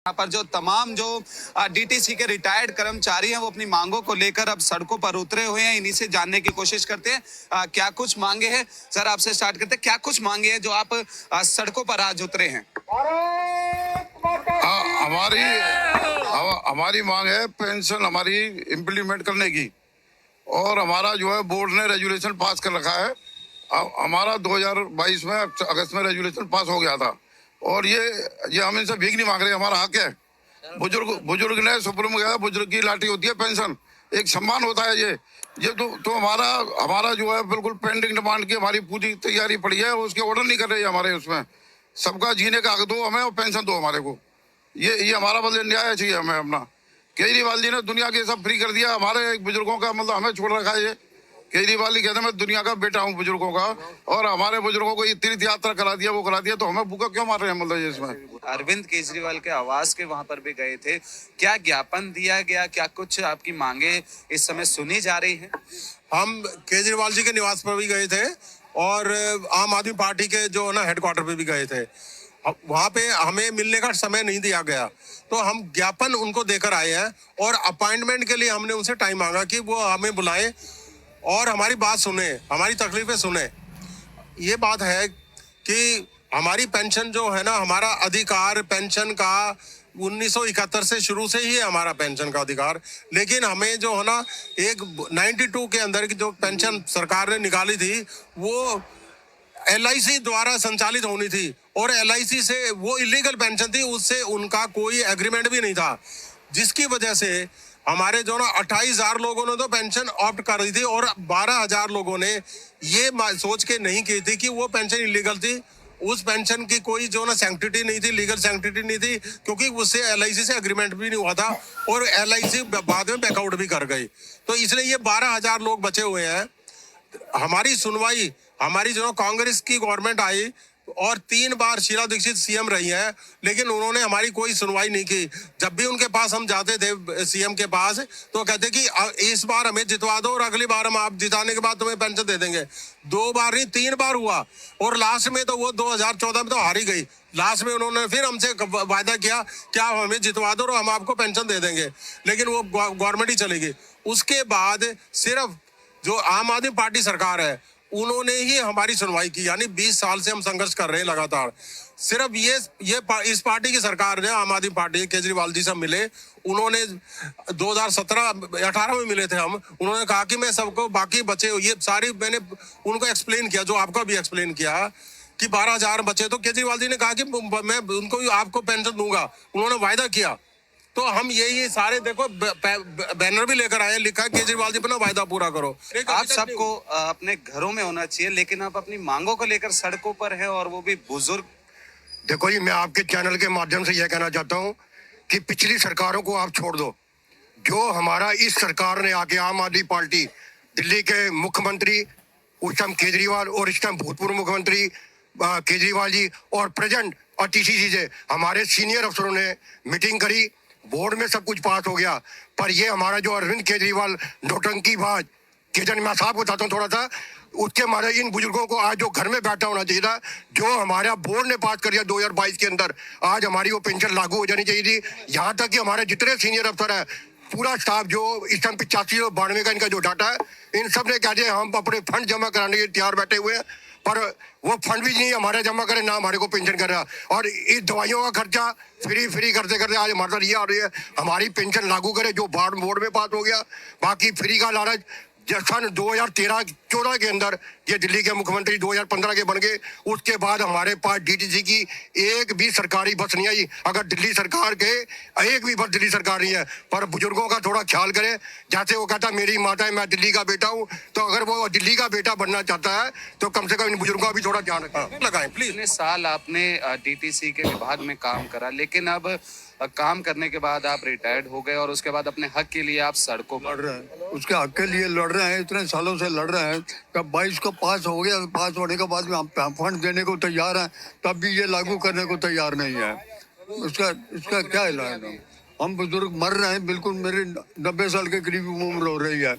यहाँ पर जो तमाम जो डीटीसी के रिटायर्ड कर्मचारी हैं वो अपनी मांगों को लेकर अब सड़कों पर उतरे हुए हैं। इन्हीं से जानने की कोशिश करते हैं क्या कुछ मांगे हैं। सर आपसे स्टार्ट करते हैं, क्या कुछ मांगे हैं जो आप सड़कों पर आज उतरे हैं? हमारी मांग है पेंशन हमारी इम्प्लीमेंट करने की, और हमारा जो है बोर्ड ने रेजुलेशन पास कर रखा है। हमारा 2022 में अगस्त में रेजुलेशन पास हो गया था, और ये हम इनसे भीख नहीं मांग रहे, हमारा हक है। बुजुर्ग ने सुप्रीम गया, बुजुर्ग की लाठी होती है पेंशन, एक सम्मान होता है। ये तो हमारा जो है बिल्कुल पेंडिंग डिमांड की हमारी पूरी तैयारी पड़ी है, उसके ऑर्डर नहीं कर रही है हमारे उसमें। सबका जीने का हक दो हमें और पेंशन दो हमारे को, ये हमारा बदले न्याय चाहिए हमें अपना। केजरीवाल जी ने दुनिया के सब फ्री कर दिया, हमारे बुजुर्गों का मतलब हमें छोड़ रखा है। ये केजरीवाल जी कहते हैं मैं दुनिया का बेटा हूँ बुजुर्गों का, और हमारे बुजुर्गों को तीर्थ यात्रा करा दिया, वो करा दिया, तो हमें भूखा क्यों मार रहे हैं मतलब इसमें। अरविंद केजरीवाल के आवास के वहां पर भी गए थे, क्या ज्ञापन दिया गया, क्या कुछ आपकी मांगे इस समय सुनी जा रही है? हम केजरीवाल जी के निवास पर भी गए थे और आम आदमी पार्टी के जो ना हेडक्वार्टर पे भी गए थे। वहां पे हमें मिलने का समय नहीं दिया गया, तो हम ज्ञापन उनको देकर आए हैं, और अपॉइंटमेंट के लिए हमने उनसे टाइम मांगा कि वो हमें बुलाएं और हमारी बात सुने, हमारी तकलीफें सुने। ये बात है कि हमारी पेंशन जो है ना, हमारा अधिकार पेंशन का 1971 से शुरू से ही है हमारा पेंशन का अधिकार, लेकिन हमें जो है ना एक 92 के अंदर की जो पेंशन सरकार ने निकाली थी वो LIC द्वारा संचालित होनी थी, और LIC से वो इलीगल पेंशन थी, उससे उनका कोई एग्रीमेंट भी नहीं था, जिसकी वजह से हमारे जो ना 28,000 लोगों ने तो पेंशन ऑप्ट कर दी थी, और 12,000 लोगों ने ये सोच के नहीं की थी कि वो पेंशन इलीगल थी। उस पेंशन की कोई जो ना सैंक्टिटी नहीं थी, लीगल सैंक्टिटी नहीं थी, क्योंकि उससे LIC से एग्रीमेंट भी नहीं हुआ था, और LIC बाद में बैकआउट भी कर गई। तो इसलिए ये 12,000 लोग बचे हुए हैं। हमारी सुनवाई, हमारी जो कांग्रेस की गवर्नमेंट आई और 3 बार शीला दीक्षित CM रही है, लेकिन उन्होंने हमारी कोई सुनवाई नहीं की। जब भी उनके पास हम जाते थे CM के पास, तो कहते कि इस बार हमें जितवा दो और अगली बार हम आप जिताने के बाद तुम्हें पेंशन दे देंगे। 2 बार नहीं 3 बार हुआ, और लास्ट में तो वो 2014 में तो हार ही गई। लास्ट में उन्होंने फिर हमसे वायदा किया कि आप हमें जितवा दो और हम आपको पेंशन दे देंगे, लेकिन वो गवर्नमेंट ही चली गई। उसके बाद सिर्फ जो आम आदमी पार्टी सरकार है उन्होंने ही हमारी सुनवाई की, यानी 20 साल से हम संघर्ष कर रहे हैं लगातार। सिर्फ इस पार्टी की सरकार ने, आम आदमी पार्टी केजरीवाल जी से मिले, उन्होंने 2017-18 में मिले थे हम, उन्होंने कहा कि मैं सबको बाकी बचे ये सारी, मैंने उनको एक्सप्लेन किया जो आपको भी एक्सप्लेन किया कि 12,000 बचे, तो केजरीवाल जी ने कहा कि मैं उनको आपको पेंशन दूंगा, उन्होंने वायदा किया। तो हम यही सारे देखो बैनर भी लेकर आए, लिखा केजरीवाल जी अपना वायदा पूरा करो। आप सबको अपने घरों में होना चाहिए, लेकिन आप अपनी मांगों को लेकर सड़कों पर है, और वो भी बुजुर्ग। देखो जी, मैं आपके चैनल के माध्यम से यह कहना चाहता हूँ कि पिछली सरकारों को आप छोड़ दो। जो हमारा इस सरकार ने आके आम आदमी पार्टी, दिल्ली के मुख्यमंत्री उस टाइम केजरीवाल, और इस टाइम भूतपूर्व मुख्यमंत्री केजरीवाल जी, और प्रेजेंट और TCC से हमारे सीनियर अफसरों ने मीटिंग करी, बोर्ड में सब कुछ पास हो गया। पर ये हमारा जो अरविंद केजरीवाल नौटंकीबाज केजन, मैं साहब बताता हूँ थोड़ा सा, उसके हमारे इन बुजुर्गों को आज जो घर में बैठा होना चाहिए था, जो हमारा बोर्ड ने पास कर दिया 2022 के अंदर, आज हमारी वो पेंशन लागू हो जानी चाहिए थी। यहाँ तक कि हमारे जितने सीनियर अफसर है, पूरा स्टाफ जो इस टाइम 85 और 92 का इनका जो डाटा है, इन सब ने कह दिया हम अपने फंड जमा कराने के लिए तैयार बैठे हुए हैं, पर वो फंड भी नहीं हमारे जमा करे, ना हमारे को पेंशन कर रहा। और इस दवाइयों का खर्चा फ्री करते करते आज हमारे साथ ये आ रही है, हमारी पेंशन लागू करे जो बोर्ड में पास हो गया। बाकी फ्री का लालच सन 2013-14 के अंदर ये दिल्ली के मुख्यमंत्री 2015 के बन गए, उसके बाद हमारे पास DTC की एक भी सरकारी बस नहीं आई। अगर दिल्ली सरकार के एक भी बस दिल्ली सरकार नहीं है, पर बुजुर्गों का थोड़ा ख्याल करें। जैसे वो कहता मेरी माता है, मैं दिल्ली का बेटा हूँ, तो अगर वो दिल्ली का बेटा बनना चाहता है तो कम से कम इन बुजुर्गों का भी थोड़ा ध्यान लगाएं प्लीज। इतने साल आपने DTC के विभाग में काम करा, लेकिन अब काम करने के बाद आप रिटायर्ड हो गए, और उसके बाद अपने हक के लिए आप सड़कों पर लड़ रहे हैं, उसके हक के लिए लड़ रहे हैं, इतने सालों से लड़ रहे हैं। कब 22 को पास हो गया, पास होने के बाद हम फंड देने को तैयार हैं, तब भी ये लागू करने को तैयार नहीं है। इसका क्या इलाज है? हम बुजुर्ग मर रहे हैं, बिल्कुल मेरी 90 साल के करीब उम्र हो रही है,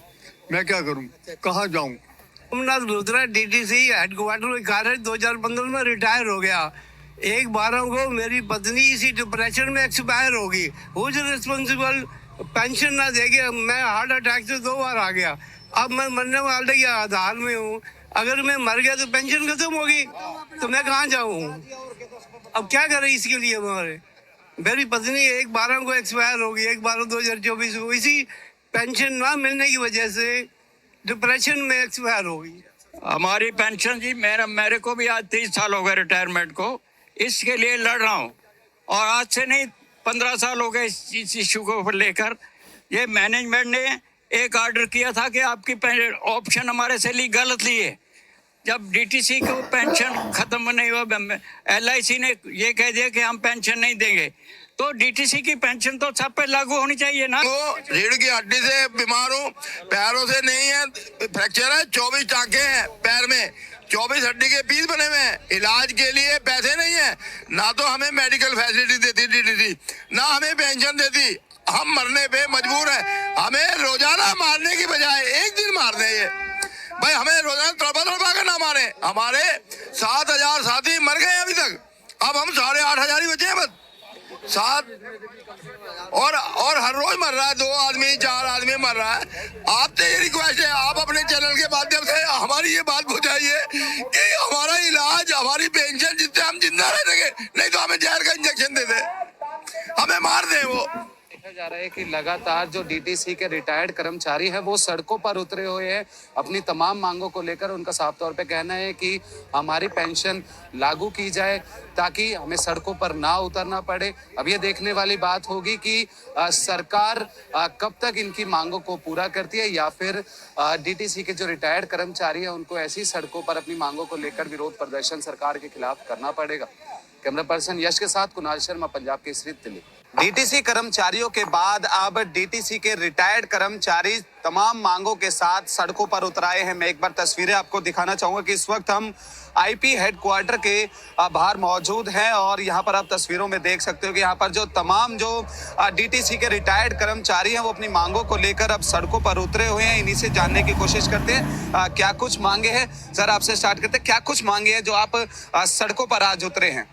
मैं क्या करूँ, कहाँ जाऊँ? सोमनाथ लुथरा DTC हेडक्वार्टर में कार्य 2015 में रिटायर हो गया। 1/12 को मेरी पत्नी इसी डिप्रेशन में एक्सपायर होगी। Who is responsible? पेंशन ना देके मैं हार्ट अटैक से 2 बार आ गया। अब मैं मरने वाले के आधार में हूँ। अगर मैं मर गया तो पेंशन खत्म होगी, तो मैं कहाँ जाऊँ? अब क्या करें इसके लिए? हमारे मेरी पत्नी 1/12 को एक्सपायर होगी, 1/12/2024 को। इसी पेंशन ना मिलने की वजह से डिप्रेशन में एक्सपायर होगी। हमारी पेंशन जी, मेरे को भी आज 30 साल हो गए रिटायरमेंट को, इसके लिए लड़ रहा हूँ। और आज से नहीं, 15 साल हो गए इस इशू को लेकर। ये मैनेजमेंट ने एक ऑर्डर किया था कि आपकी ऑप्शन हमारे से ली, गलत लिए। जब डीटीसी को पेंशन खत्म नहीं हुआ, LIC ने ये कह दिया कि हम पेंशन नहीं देंगे, तो डीटीसी की पेंशन तो सब पे लागू होनी चाहिए ना। तो रीढ़ की हड्डी से बीमार हूँ, पैरों से नहीं है, फ्रैक्चर है, 24 टाँके हैं पैर में, 24 हड्डी के पीस बने हुए हैं। इलाज के लिए पैसे नहीं है, ना तो हमें मेडिकल फैसिलिटी देती डीटीसी, ना हमें पेंशन देती। हम मरने पे मजबूर है। हमें रोजाना मारने की बजाय एक दिन मार दे ये भाई, हमें रोजाना तड़पा कर ना मारे। हमारे 7,000 साथी मर गए अभी तक, अब हम 8,500 ही बचे हैं बस। 7 और हर रोज मर रहा है, 2 आदमी 4 आदमी मर रहा है। आपसे ये रिक्वेस्ट है, आप अपने चैनल के माध्यम से हमारी ये बात पहुंचाइए कि हमारा इलाज, हमारी पेंशन, जिससे हम जिंदा रह सके, नहीं तो हमें जहर का इंजेक्शन दे दे, हमें मार दे वो। देखा जा रहा है कि लगातार जो डीटीसी के रिटायर्ड कर्मचारी हैं वो सड़कों पर उतरे हुए हैं अपनी तमाम मांगों को लेकर। उनका साफ तौर पे कहना है कि हमारी पेंशन लागू की जाए ताकि हमें सड़कों पर ना उतरना पड़े। अब ये देखने वाली बात होगी कि सरकार कब तक इनकी मांगों को पूरा करती है, या फिर डीटीसी के जो रिटायर्ड कर्मचारी हैं उनको ऐसी सड़कों पर अपनी मांगों को लेकर विरोध प्रदर्शन सरकार के खिलाफ करना पड़ेगा। कैमरा पर्सन यश के साथ कुणाल शर्मा, पंजाब केसरी, दिल्ली। डीटीसी कर्मचारियों के बाद अब डीटीसी के रिटायर्ड कर्मचारी तमाम मांगों के साथ सड़कों पर उतराए हैं। मैं एक बार तस्वीरें आपको दिखाना चाहूंगा कि इस वक्त हम आईपी हेडक्वार्टर के बाहर मौजूद हैं और यहां पर आप तस्वीरों में देख सकते हो कि यहां पर जो तमाम जो डीटीसी के रिटायर्ड कर्मचारी हैं वो अपनी मांगों को लेकर अब सड़कों पर उतरे हुए हैं। इन्हीं से जानने की कोशिश करते हैं क्या कुछ मांगे हैं। सर, आपसे स्टार्ट करते हैं, क्या कुछ मांगे हैं जो आप सड़कों पर आज उतरे हैं?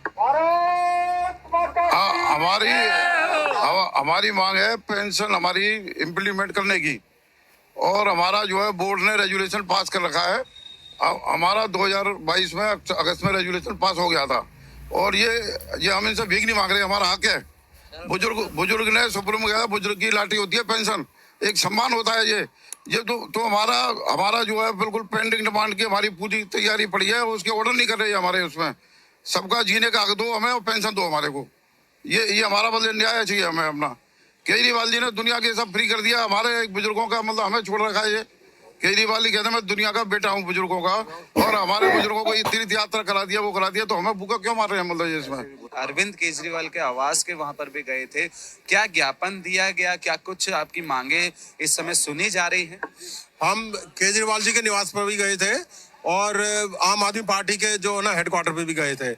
हमारी मांग है पेंशन हमारी इम्प्लीमेंट करने की, और हमारा जो है बोर्ड ने रेजुलेशन पास कर रखा है। हमारा 2022 में अगस्त में रेजुलेशन पास हो गया था, और ये हम इनसे भीख नहीं मांग रहे, हमारा हक है। बुजुर्ग ने सुप्रीम गया, बुजुर्ग की लाठी होती है पेंशन, एक सम्मान होता है। ये तो हमारा जो है बिल्कुल पेंडिंग डिमांड की हमारी पूरी तैयारी पड़ी है, उसके ऑर्डर नहीं कर रहे हमारे। उसमें सबका जीने का हक दो हमें और पेंशन दो हमारे को। ये हमारा बदले न्याय चाहिए हमें अपना। केजरीवाल जी ने दुनिया के सब फ्री कर दिया, हमारे बुजुर्गों का मतलब हमें छोड़ रखा है। ये केजरीवाल जी कहते हैं मैं दुनिया का बेटा हूँ बुजुर्गों का, और हमारे बुजुर्गों को ये तीर्थ यात्रा करा दिया, वो करा दिया, तो हमें भूखा क्यों मार रहे हैं? मतलब ये इसमें अरविंद केजरीवाल के आवास के वहां पर भी गए थे, क्या ज्ञापन दिया गया? क्या कुछ आपकी मांगे इस समय सुनी जा रही है? हम केजरीवाल जी के निवास पर भी गए थे और आम आदमी पार्टी के जो ना हेडक्वार्टर पे भी गए थे।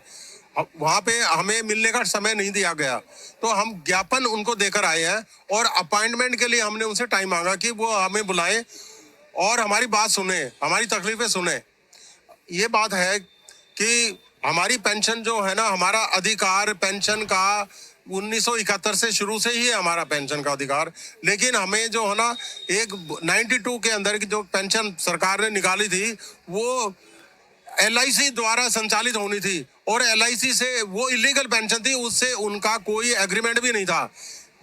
वहां पे हमें मिलने का समय नहीं दिया गया, तो हम ज्ञापन उनको देकर आए हैं और अपॉइंटमेंट के लिए हमने उनसे टाइम मांगा कि वो हमें बुलाएं और हमारी बात सुने, हमारी तकलीफें सुने। ये बात है कि हमारी पेंशन जो है ना, हमारा अधिकार पेंशन का 1971 से शुरू से ही है हमारा पेंशन का अधिकार, लेकिन हमें जो है ना एक 92 के अंदर की जो पेंशन सरकार ने निकाली थी वो LIC द्वारा संचालित होनी थी, और LIC से वो इलीगल पेंशन थी, उससे उनका कोई एग्रीमेंट भी नहीं था,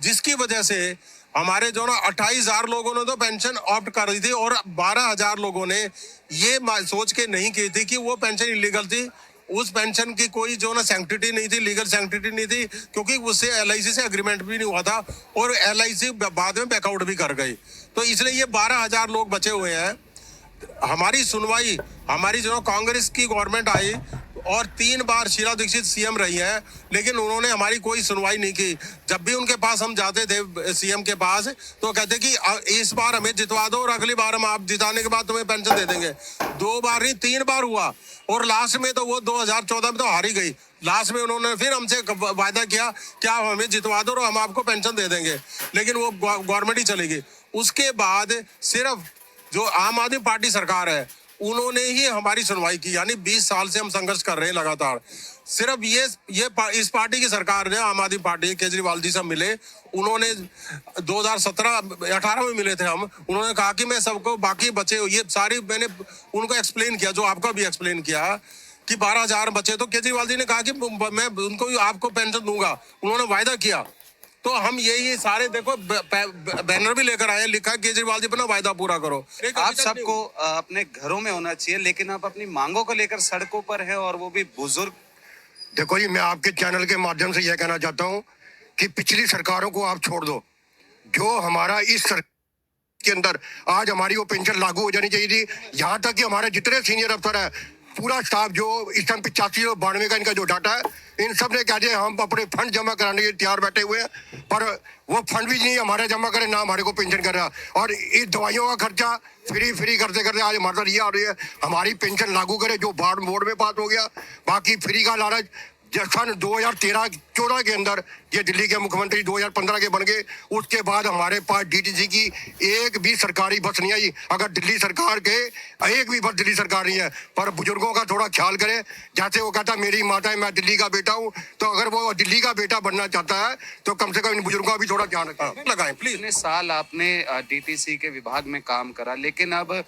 जिसकी वजह से हमारे जो ना 28,000 लोगों ने तो पेंशन ऑप्ट कर दी थी, और 12,000 लोगों ने ये सोच के नहीं की थी कि वो पेंशन इलीगल थी। उस पेंशन की कोई जो ना सैंक्टिटी नहीं थी, लीगल सैंक्टिटी नहीं थी, क्योंकि उससे LIC से एग्रीमेंट भी नहीं हुआ था, और LIC बाद में बैकआउट भी कर गई। तो इसलिए ये 12,000 लोग बचे हुए हैं। हमारी सुनवाई, हमारी जो कांग्रेस की गवर्नमेंट आई और 3 बार शीला दीक्षित CM रही है, लेकिन उन्होंने हमारी कोई सुनवाई नहीं की। जब भी उनके पास हम जाते थे CM के पास, तो कहते कि इस बार हमें जितवा दो और अगली बार हम आप जिताने के बाद तुम्हें पेंशन दे देंगे। 2 बार नहीं 3 बार हुआ, और लास्ट में तो वो 2014 में तो हार ही गई। लास्ट में उन्होंने फिर हमसे वायदा किया कि आप हमें जितवा दो और हम आपको पेंशन दे देंगे, लेकिन वो गवर्नमेंट ही चली गई। उसके बाद सिर्फ जो आम आदमी पार्टी सरकार है उन्होंने ही हमारी सुनवाई की। यानी 20 साल से हम संघर्ष कर रहे हैं लगातार। सिर्फ इस पार्टी की सरकार ने, आम आदमी पार्टी, केजरीवाल जी से मिले, उन्होंने 2017-18 में मिले थे हम। उन्होंने कहा कि मैं सबको बाकी बचे, ये सारी मैंने उनको एक्सप्लेन किया, जो आपका भी एक्सप्लेन किया कि 12,000 बचे। तो केजरीवाल जी ने कहा कि मैं उनको आपको पेंशन दूंगा, उन्होंने वायदा किया। तो हम यही सारे देखो बैनर भी लेकर आए, लिखा केजरीवाल जी अपना वायदा पूरा करो। आप सबको अपने घरों में होना चाहिए, लेकिन आप अपनी मांगों को लेकर सड़कों पर है, और वो भी बुजुर्ग। देखो जी, मैं आपके चैनल के माध्यम से यह कहना चाहता हूँ कि पिछली सरकारों को आप छोड़ दो। जो हमारा इस सरकार के अंदर आज हमारी वो पेंशन लागू हो जानी चाहिए थी। यहाँ तक कि हमारे जितने सीनियर अफसर है, पूरा स्टाफ, जो इस टाइम 85 और 92 का इनका जो डाटा है, इन सब ने कह दिया हम अपने फंड जमा कराने के लिए तैयार बैठे हुए हैं, पर वो फंड भी नहीं हमारे जमा करे, ना हमारे को पेंशन कर रहा। और इस दवाइयों का खर्चा फ्री करते करते आज हमारे साथ ये आ रही है। हमारी पेंशन लागू करे, जो बोर्ड में पास हो गया, बाकी फ्री का लालच। सन 2013-14 के अंदर ये दिल्ली के मुख्यमंत्री 2015 के बन गए, उसके बाद हमारे पास डीटीसी की एक भी सरकारी बस नहीं आई। अगर दिल्ली सरकार के एक भी बस दिल्ली सरकार नहीं है, पर बुजुर्गों का थोड़ा ख्याल करें। जैसे वो कहता है मेरी माता है, मैं दिल्ली का बेटा हूँ, तो अगर वो दिल्ली का बेटा बनना चाहता है तो कम से कम इन बुजुर्गों का भी थोड़ा ध्यान रखें, लगाएं प्लीज। इतने साल आपने डीटीसी के विभाग में काम करा, लेकिन अब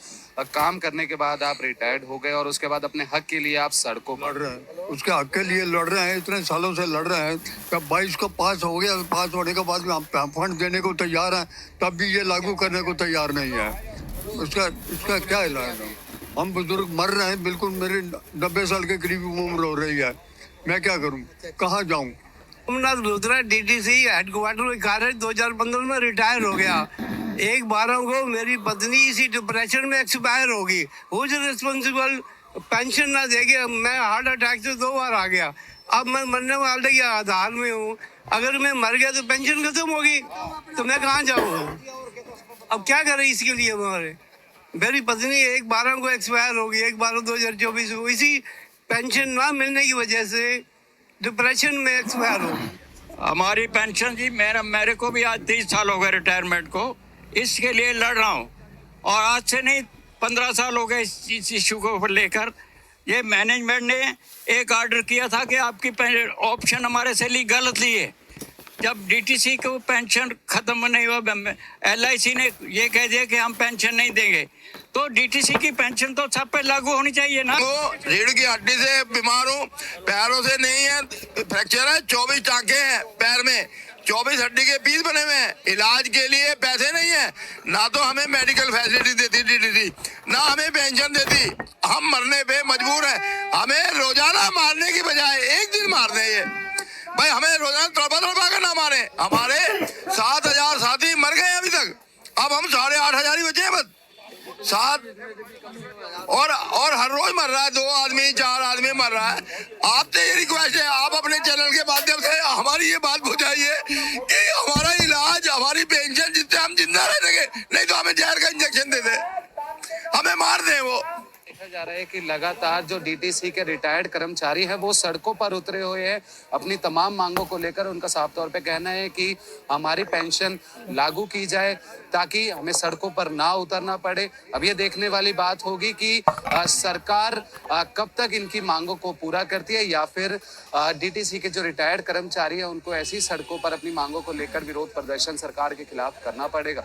काम करने के बाद आप रिटायर्ड हो गए, और उसके बाद अपने हक के लिए आप सड़कों पर लड़ रहे हैं, उसके हक के लिए लड़ रहे हैं, इतने सालों से लड़ रहे हैं। जब 22 को पास हो गया, पास होने के बाद में हम फंड देने को तैयार हैं, तब भी ये लागू करने को तैयार नहीं है। इसका क्या इलाज है? हम बुजुर्ग मर रहे हैं, बिल्कुल मेरी 90 साल के करीब उम्र हो रही है। मैं क्या करूं, कहाँ जाऊं? सोमनाथ लुथरा डीटीसी हेडक्वार्टर में कार्यरत 2015 में रिटायर हो गया। 1/12 को मेरी पत्नी इसी डिप्रेशन में एक्सपायर होगी। Who is responsible? पेंशन ना देके मैं हार्ट अटैक से 2 बार आ गया। अब मैं मरने वाले के आधार में हूँ। अगर मैं मर गया तो पेंशन खत्म होगी, तो मैं कहाँ जाऊँ? अब क्या करें इसके लिए? हमारे मेरी पत्नी 1/12 को एक्सपायर होगी, 1/12/2024 को, इसी पेंशन ना मिलने की वजह से डिप्रेशन में एक्सपायर होगी। हमारी पेंशन जी, मेरे को भी आज 30 साल हो गए रिटायरमेंट को, इसके लिए लड़ रहा हूँ। और आज से नहीं, 15 साल हो गए इस इशू को लेकर। ये मैनेजमेंट ने एक ऑर्डर किया था कि आपकी ऑप्शन हमारे से गलत लिए। जब डीटीसी को पेंशन खत्म नहीं हुआ, LIC ने ये कह दिया कि हम पेंशन नहीं देंगे, तो डीटीसी की पेंशन तो सब पे लागू होनी चाहिए ना। वो रीढ़ की हड्डी से बीमार हूँ, पैरों से नहीं है, फ्रैक्चर है, 24 टांके हैं पैर में, 24 हड्डी के पीस बने हुए हैं। इलाज के लिए पैसे नहीं है, ना तो हमें मेडिकल फैसिलिटी देती डीटीसी, ना हमें पेंशन देती। हम मरने पे मजबूर है। हमें रोजाना मारने की बजाय एक दिन मार दें ये भाई, हमें रोजाना तड़पा कर ना मारे। हमारे 7,000 साथी मर गए अभी तक, अब हम 8,500 ही बचे हैं बस। 7 और हर रोज मर रहा है, 2 आदमी 4 आदमी मर रहा है। आपसे ये रिक्वेस्ट है, आप अपने चैनल के माध्यम से हमारी ये बात पहुंचाइए कि हमारा इलाज, हमारी पेंशन, जिससे हम जिंदा रह सके, नहीं तो हमें जहर का इंजेक्शन दे दे, हमें मार दे। वो देखा जा रहा है कि लगातार जो डीटीसी के रिटायर्ड कर्मचारी हैं वो सड़कों पर उतरे हुए हैं अपनी तमाम मांगों को लेकर। उनका साफ तौर पे कहना है कि हमारी पेंशन लागू की जाए ताकि हमें सड़कों पर ना उतरना पड़े। अब ये देखने वाली बात होगी कि सरकार कब तक इनकी मांगों को पूरा करती है, या फिर डीटीसी के जो रिटायर्ड कर्मचारी हैं उनको ऐसी सड़कों पर अपनी मांगों को लेकर विरोध प्रदर्शन सरकार के खिलाफ करना पड़ेगा।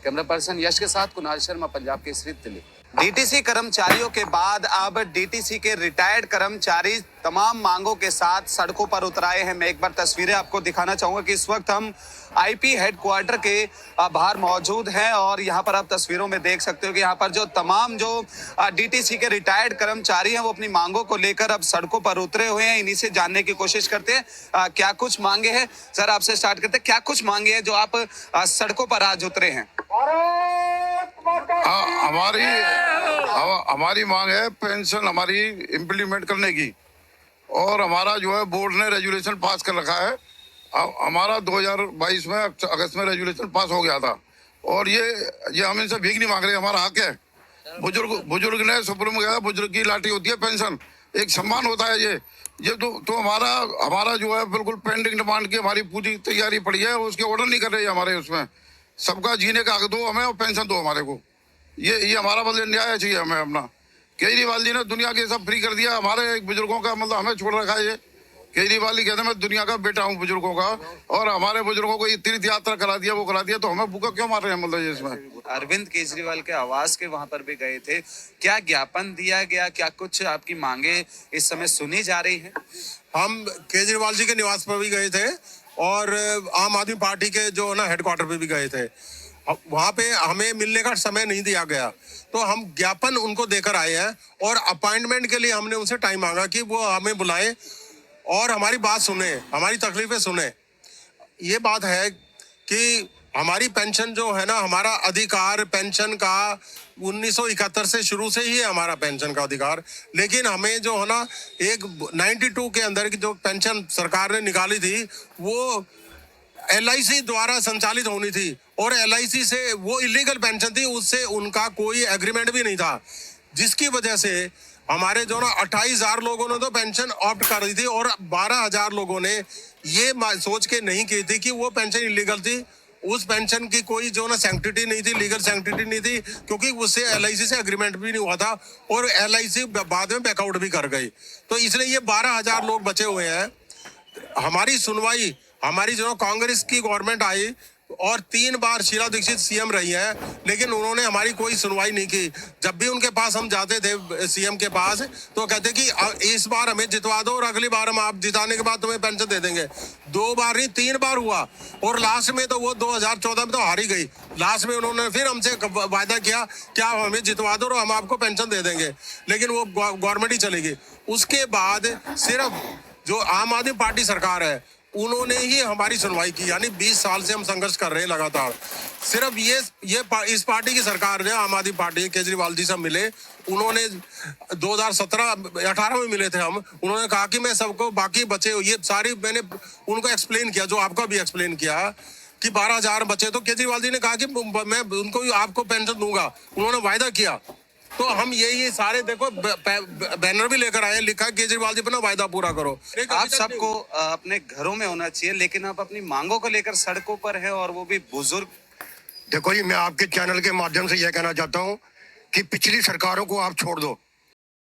कैमरा पर्सन यश के साथ कुणाल शर्मा, पंजाब केसरी, दिल्ली। डीटीसी कर्मचारियों के बाद अब डीटीसी के रिटायर्ड कर्मचारी तमाम मांगों के साथ सड़कों पर उतराए हैं। मैं एक बार तस्वीरें आपको दिखाना चाहूंगा कि इस वक्त हम आईपी हेडक्वार्टर के बाहर मौजूद हैं, और यहाँ पर आप तस्वीरों में देख सकते हो कि यहाँ पर जो तमाम जो डीटीसी के रिटायर्ड कर्मचारी हैं वो अपनी मांगों को लेकर अब सड़कों पर उतरे हुए हैं। इन्हीं से जानने की कोशिश करते हैं क्या कुछ मांगे हैं। सर, आपसे स्टार्ट करते हैं, क्या कुछ मांगे हैं जो आप सड़कों पर आज उतरे हैं? हमारी मांग है पेंशन हमारी इम्प्लीमेंट करने की, और हमारा जो है बोर्ड ने रेजुलेशन पास कर रखा है। हमारा 2022 में अगस्त में रेजुलेशन पास हो गया था, और ये हम इनसे भीख नहीं मांग रहे, हमारा हक है। बुजुर्ग ने सुप्रीम गया, बुजुर्ग की लाठी होती है पेंशन, एक सम्मान होता है ये तो हमारा जो है बिल्कुल पेंडिंग डिमांड की हमारी पूरी तैयारी पड़ी है, उसके ऑर्डर नहीं कर रहे हमारे। उसमें सबका जीने का हक दो हमें, और पेंशन दो हमारे को, ये हमारा बदले न्याय चाहिए हमें अपना। केजरीवाल जी ने दुनिया के सब फ्री कर दिया, हमारे एक बुजुर्गों का मतलब हमें छोड़ रखा है ये। केजरीवाल जी कहते हैं मैं दुनिया का बेटा हूँ बुजुर्गों का, और हमारे बुजुर्गों को ये तीर्थ यात्रा करा दिया, वो करा दिया, तो हमें भूखा क्यों मार रहे हैं मतलब ये इसमें। अरविंद केजरीवाल के आवास के वहां पर भी गए थे, क्या ज्ञापन दिया गया, क्या कुछ आपकी मांगे इस समय सुनी जा रही है? हम केजरीवाल जी के निवास पर भी गए थे और आम आदमी पार्टी के जो ना हेडक्वार्टर पे भी गए थे। वहां पे हमें मिलने का समय नहीं दिया गया, तो हम ज्ञापन उनको देकर आए हैं और अपॉइंटमेंट के लिए हमने उनसे टाइम मांगा कि वो हमें बुलाएं और हमारी बात सुने, हमारी तकलीफें सुने। ये बात है कि हमारी पेंशन जो है ना, हमारा अधिकार पेंशन का 1971 से शुरू से ही है हमारा पेंशन का अधिकार, लेकिन हमें जो है ना एक 92 के अंदर की जो पेंशन सरकार ने निकाली थी वो LIC द्वारा संचालित होनी थी और LIC से वो इलीगल पेंशन थी, उससे उनका कोई एग्रीमेंट भी नहीं था, जिसकी वजह से हमारे जो ना 28,000 लोगों ने तो पेंशन ऑप्ट कर दी थी और 12,000 लोगों ने ये सोच के नहीं की थी कि वो पेंशन इलीगल थी। उस पेंशन की कोई जो ना सैंक्टिटी नहीं थी, लीगल सैंक्टिटी नहीं थी, क्योंकि उससे LIC से एग्रीमेंट भी नहीं हुआ था और LIC बाद में बैकआउट भी कर गई। तो इसलिए ये 12,000 लोग बचे हुए हैं। हमारी सुनवाई, हमारी जो कांग्रेस की गवर्नमेंट आई और 3 बार शीला दीक्षित CM रही है, लेकिन उन्होंने हमारी कोई सुनवाई नहीं की। जब भी उनके पास हम जाते थे CM के पास, तो कहते कि इस बार हमें जितवा दो और अगली बार हम आप जिताने के बाद तुम्हें पेंशन दे देंगे। 2 बार नहीं 3 बार हुआ और लास्ट में तो वो 2014 में तो हार ही गई। लास्ट में उन्होंने फिर हमसे वायदा किया कि आप हमें जितवा दो और हम आपको पेंशन दे देंगे, लेकिन वो गवर्नमेंट ही चलेगी। उसके बाद सिर्फ जो आम आदमी पार्टी सरकार है उन्होंने ही हमारी सुनवाई की, यानी 20 साल से हम संघर्ष कर रहे हैं लगातार। सिर्फ इस पार्टी की सरकार ने, आम आदमी पार्टी केजरीवाल जी से मिले, उन्होंने 2017-18 में मिले थे हम, उन्होंने कहा कि मैं सबको बाकी बचे ये सारी, मैंने उनको एक्सप्लेन किया जो आपको भी एक्सप्लेन किया कि 12,000 बचे, तो केजरीवाल जी ने कहा कि मैं उनको आपको पेंशन दूंगा, उन्होंने वायदा किया। तो हम यही सारे देखो बैनर भी लेकर आए, लिखा है केजरीवाल जी अपना वायदा पूरा करो। आप सबको अपने घरों में होना चाहिए, लेकिन आप अपनी मांगों को लेकर सड़कों पर है और वो भी बुजुर्ग। देखो जी, मैं आपके चैनल के माध्यम से यह कहना चाहता हूँ कि पिछली सरकारों को आप छोड़ दो,